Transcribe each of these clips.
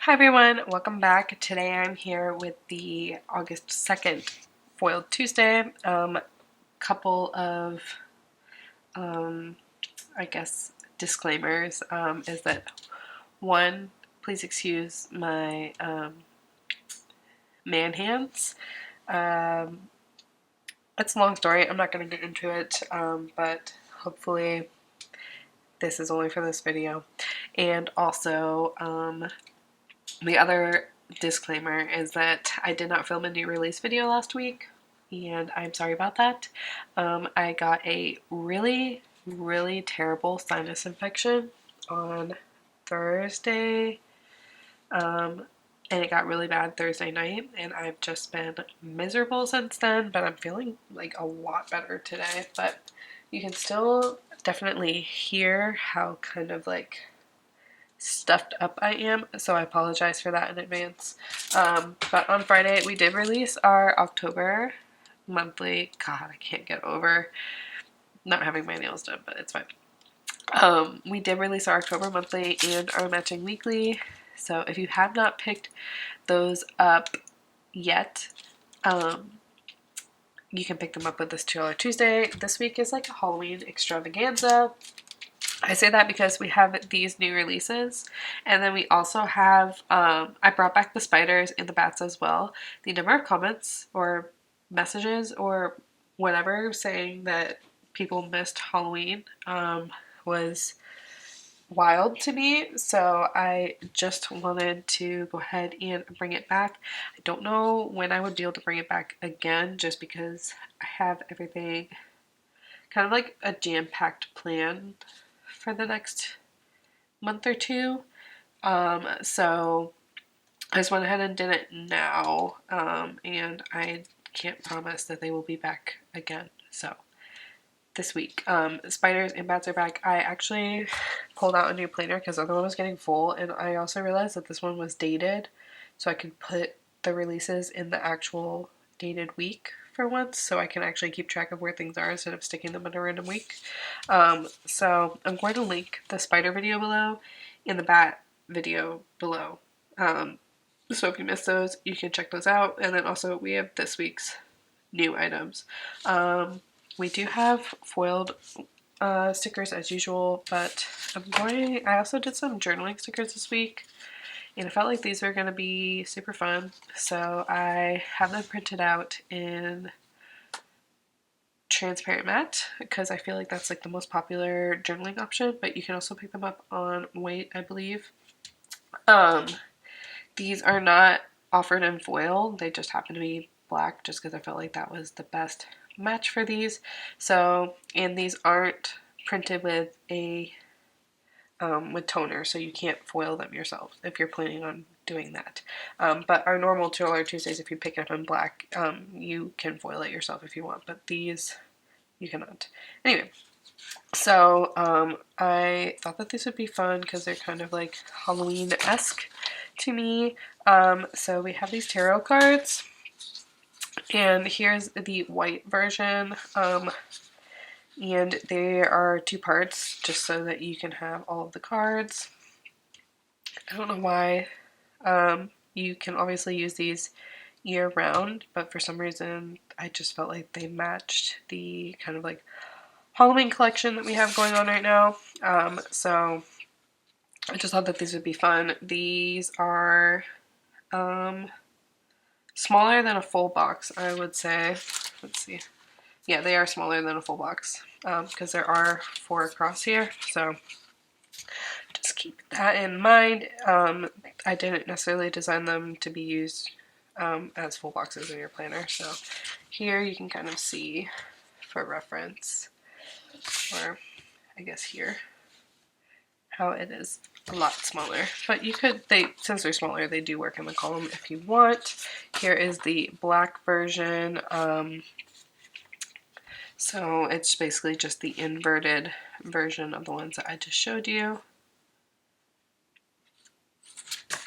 Hi everyone, welcome back. Today I'm here with the August 2nd Foiled Tuesday. Couple of, I guess, disclaimers is that one, please excuse my man hands. It's a long story, I'm not going to get into it, but hopefully this is only for this video. And also, the other disclaimer is that I did not film a new release video last week, and I'm sorry about that. I got a really terrible sinus infection on Thursday, and it got really bad Thursday night, and I've just been miserable since then, but I'm feeling like a lot better today. But you can still definitely hear how kind of like stuffed up I am, so I apologize for that in advance. But on Friday we did release our October monthly. God, I can't get over not having my nails done, but it's fine. We did release our October monthly and our matching weekly, so if you have not picked those up yet, you can pick them up with this $2 Tuesday. This week is like a Halloween extravaganza. I say that because we have these new releases, and then we also have, I brought back the spiders and the bats as well. The number of comments or messages or whatever saying that people missed Halloween was wild to me, so I just wanted to go ahead and bring it back. I don't know when I would be able to bring it back again, just because I have everything kind of like a jam-packed plan for the next month or two. So I just went ahead and did it now, and I can't promise that they will be back again. So this week, spiders and bats are back. I actually pulled out a new planner because the other one was getting full, and I also realized that this one was dated, so I could put the releases in the actual dated week for once, so I can actually keep track of where things are instead of sticking them in a random week. So I'm going to link the spider video below and the bat video below. So if you missed those, you can check those out. And then also we have this week's new items. We do have foiled stickers as usual, but I also did some journaling stickers this week, and I felt like these were going to be super fun, so I have them printed out in transparent matte because I feel like that's like the most popular journaling option, but you can also pick them up on white, I believe. These are not offered in foil, they just happen to be black just because I felt like that was the best match for these. So, and these aren't printed with a with toner, so you can't foil them yourself if you're planning on doing that. But our normal $2 Tuesdays, if you pick it up in black, you can foil it yourself if you want, but these you cannot. Anyway, so I thought that this would be fun because they're kind of like Halloween-esque to me. So we have these tarot cards, and here's the white version. And there are two parts just so that you can have all of the cards. I don't know why. You can obviously use these year round, but for some reason I just felt like they matched the kind of like Halloween collection that we have going on right now. So I just thought that these would be fun. These are smaller than a full box, I would say. Let's see. Yeah, they are smaller than a full box because there are 4 across here, so just keep that in mind. I didn't necessarily design them to be used as full boxes in your planner, so here you can kind of see for reference, or I guess here, how it is a lot smaller. But you could, since they're smaller, they do work in the column if you want. Here is the black version. So it's basically just the inverted version of the ones that I just showed you.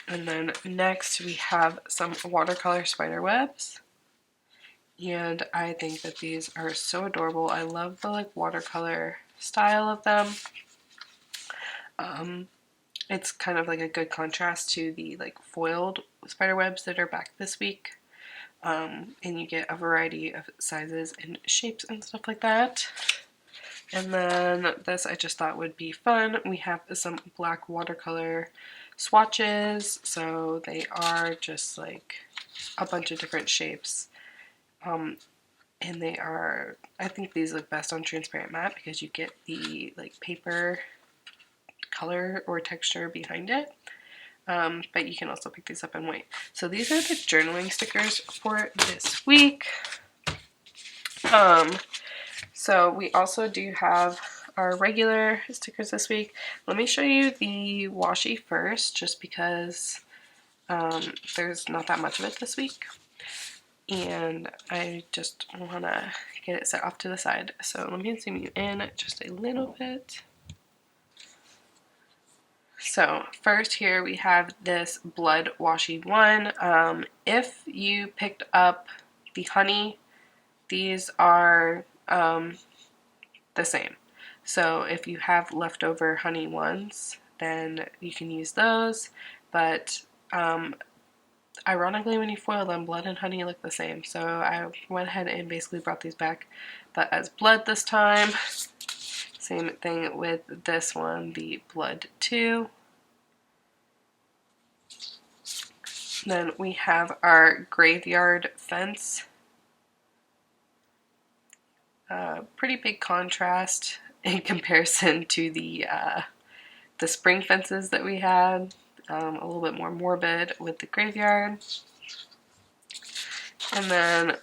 And then next we have some watercolor spider webs. And I think that these are so adorable. I love the like watercolor style of them. It's kind of like a good contrast to the like foiled spider webs that are back this week. And you get a variety of sizes and shapes and stuff like that. And then this I just thought would be fun. We have some black watercolor swatches, so they are just like a bunch of different shapes. And they are, I think these look best on transparent matte because you get the like paper color or texture behind it. But you can also pick these up in white. So these are the journaling stickers for this week. So we also do have our regular stickers this week. Let me show you the washi first, just because there's not that much of it this week. And I just want to get it set off to the side. So let me zoom you in just a little bit. So first here we have this blood washi one. If you picked up the honey, these are the same. So if you have leftover honey ones, then you can use those. But ironically, when you foil them, blood and honey look the same. So I went ahead and basically brought these back, but as blood this time. Same thing with this one, the blood 2. Then we have our graveyard fence. Pretty big contrast in comparison to the spring fences that we had. A little bit more morbid with the graveyard. And then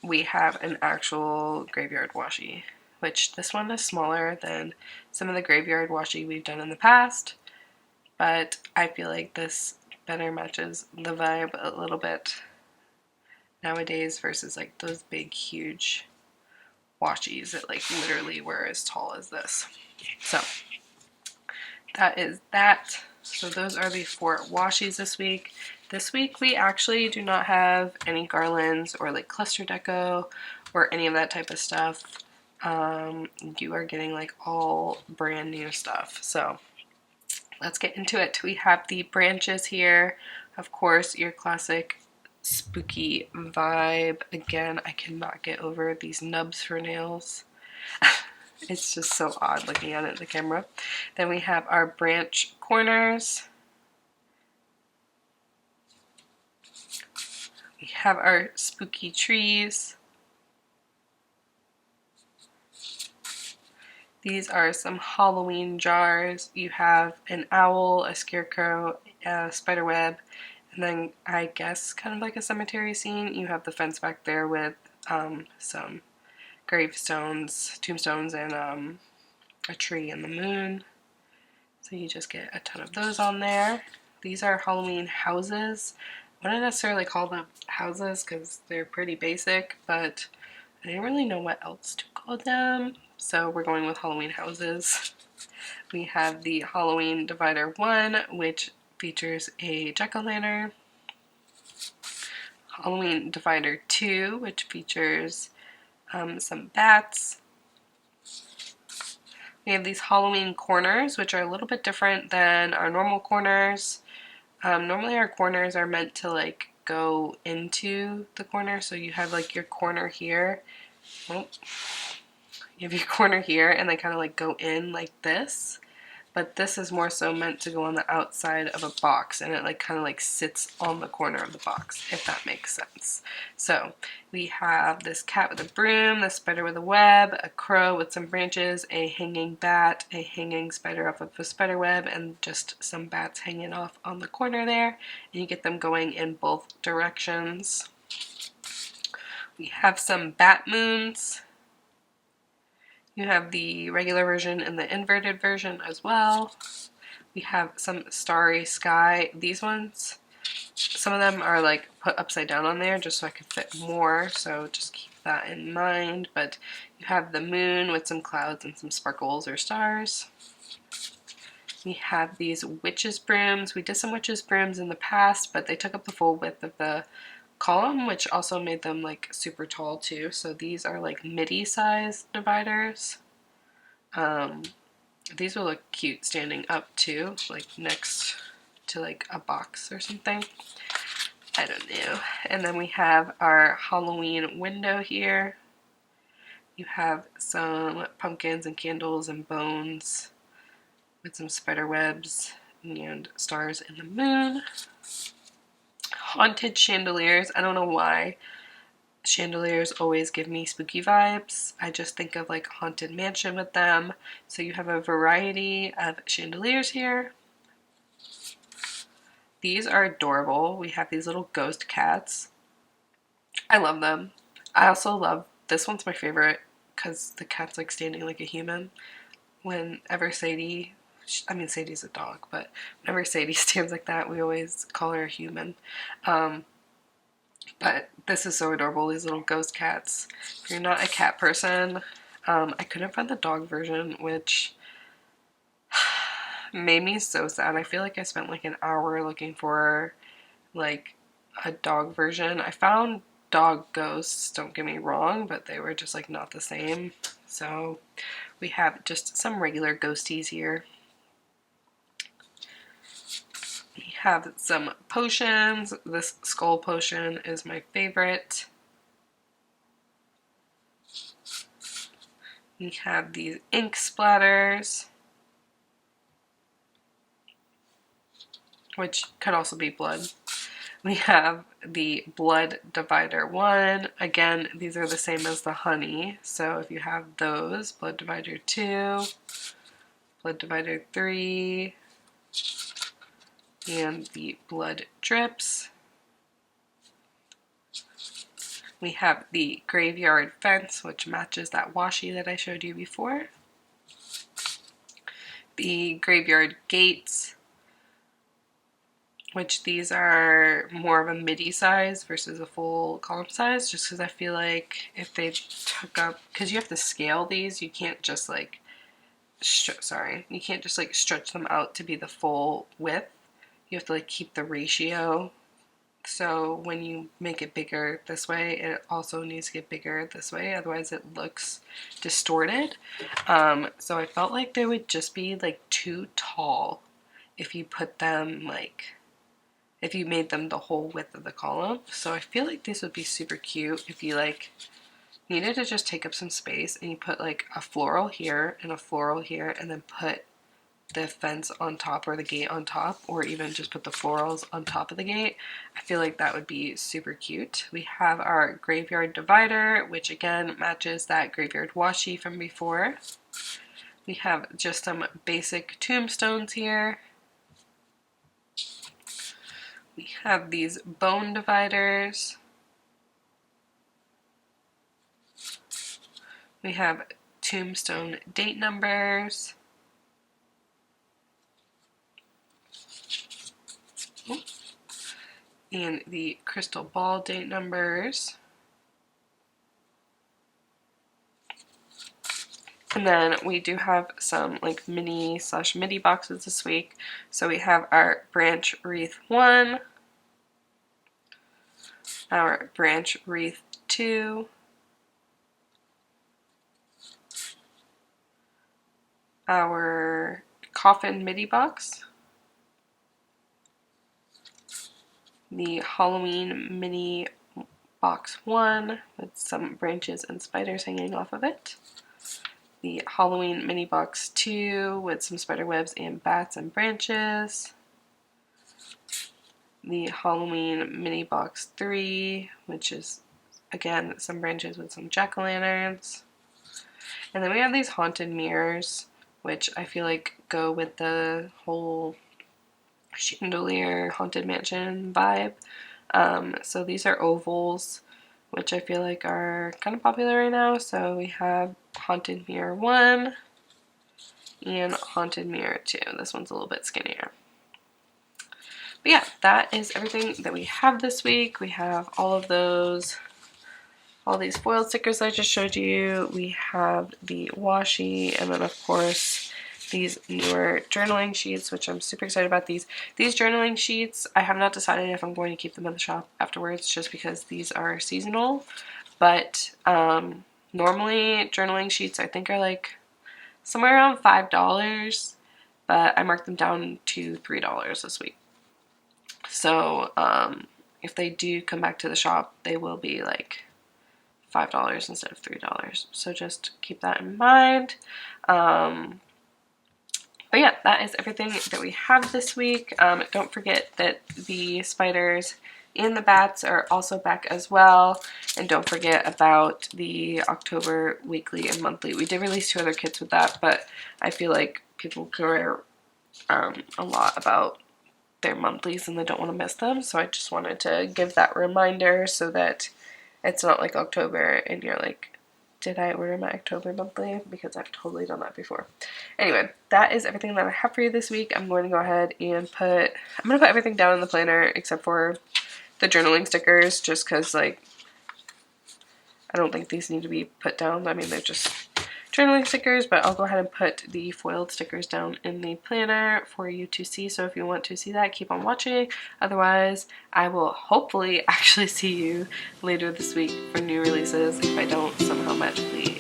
we have an actual graveyard washi, which this one is smaller than some of the graveyard washi we've done in the past, but I feel like this better matches the vibe a little bit nowadays versus like those big huge washis that like literally were as tall as this. So that is that. So those are the 4 washis this week. This week we actually do not have any garlands or like cluster deco or any of that type of stuff. You are getting like all brand new stuff. So let's get into it. We have the branches here. Of course, your classic spooky vibe. Again, I cannot get over these nubs for nails. It's just so odd looking at it in the camera. Then we have our branch corners. We have our spooky trees. These are some Halloween jars. You have an owl, a scarecrow, a spider web, and then I guess kind of like a cemetery scene. You have the fence back there with some gravestones, tombstones, and a tree and the moon. So you just get a ton of those on there. These are Halloween houses. I wouldn't necessarily call them houses because they're pretty basic, but I didn't really know what else to call them. So we're going with Halloween houses. We have the Halloween Divider 1, which features a jack-o'-lantern. Halloween Divider 2, which features some bats. We have these Halloween corners, which are a little bit different than our normal corners. Normally our corners are meant to like go into the corner, so you have like your corner here. Oh, you have your corner here and they kind of like go in like this, but this is more so meant to go on the outside of a box, and it like kind of like sits on the corner of the box, if that makes sense. So we have this cat with a broom, the spider with a web, a crow with some branches, a hanging bat, a hanging spider off of a spider web, and just some bats hanging off on the corner there, and you get them going in both directions. We have some bat moons. You have the regular version and the inverted version as well. We have some starry sky. These ones, some of them are like put upside down on there just so I could fit more, so just keep that in mind. But you have the moon with some clouds and some sparkles or stars. We have these witches' brooms. We did some witches' brooms in the past, but they took up the full width of the column, which also made them like super tall too. So these are like midi-sized dividers. These will look cute standing up too, like next to like a box or something. I don't know. And then we have our Halloween window here. You have some pumpkins and candles and bones with some spider webs and stars and the moon. Haunted chandeliers. I don't know why chandeliers always give me spooky vibes. I just think of like Haunted Mansion with them. So you have a variety of chandeliers here. These are adorable. We have these little ghost cats. I love them. I also love, this one's my favorite because the cat's like standing like a human. Whenever Sadie, I mean Sadie's a dog, but whenever Sadie stands like that, we always call her a human. But this is so adorable, these little ghost cats. If you're not a cat person, I couldn't find the dog version, which made me so sad. I feel like I spent like an hour looking for like a dog version. I found dog ghosts, don't get me wrong, but they were just like not the same. So we have just some regular ghosties here. We have some potions. This skull potion is my favorite. We have these ink splatters, which could also be blood. We have the blood divider 1. Again, these are the same as the honey. So if you have those, blood divider 2, blood divider 3, and the blood drips. We have the graveyard fence, which matches that washi that I showed you before. The graveyard gates, which these are more of a midi size versus a full column size, just because I feel like if they took up, because you have to scale these, you can't just like, you can't just like stretch them out to be the full width. You have to like keep the ratio. So when you make it bigger this way, it also needs to get bigger this way, otherwise it looks distorted. So I felt like they would just be like too tall if you put them like, if you made them the whole width of the column. So I feel like this would be super cute if you like needed to just take up some space and you put like a floral here and a floral here and then put the fence on top or the gate on top, or even just put the florals on top of the gate. I feel like that would be super cute. We have our graveyard divider, which again matches that graveyard washi from before. We have just some basic tombstones here. We have these bone dividers. We have tombstone date numbers. And the crystal ball date numbers. And then we do have some like mini/midi boxes this week. So we have our branch wreath 1, our branch wreath 2, our coffin midi box, the Halloween mini box 1 with some branches and spiders hanging off of it, the Halloween mini box 2 with some spider webs and bats and branches, the Halloween mini box 3, which is again some branches with some jack-o'-lanterns, and then we have these haunted mirrors, which I feel like go with the whole chandelier haunted mansion vibe. So these are ovals, which I feel like are kind of popular right now. So we have haunted mirror 1 and haunted mirror 2. This one's a little bit skinnier. But yeah, that is everything that we have this week. We have all of those, all these foil stickers I just showed you. We have the washi, and then of course these newer journaling sheets, which I'm super excited about. These journaling sheets, I have not decided if I'm going to keep them in the shop afterwards, just because these are seasonal. But normally journaling sheets I think are like somewhere around $5, but I marked them down to $3 this week. So if they do come back to the shop, they will be like $5 instead of $3. So just keep that in mind. But yeah, that is everything that we have this week. Don't forget that the spiders and the bats are also back as well. And don't forget about the October weekly and monthly. We did release 2 other kits with that, but I feel like people care a lot about their monthlies and they don't want to miss them. So I just wanted to give that reminder so that it's not like October and you're like, did I order my October monthly? Because I've totally done that before. Anyway, that is everything that I have for you this week. I'm going to go ahead and I'm going to put everything down in the planner except for the journaling stickers, just because, like, I don't think these need to be put down. I mean, they're just journaling stickers, but I'll go ahead and put the foiled stickers down in the planner for you to see. So if you want to see that, keep on watching. Otherwise, I will hopefully actually see you later this week for new releases if I don't somehow magically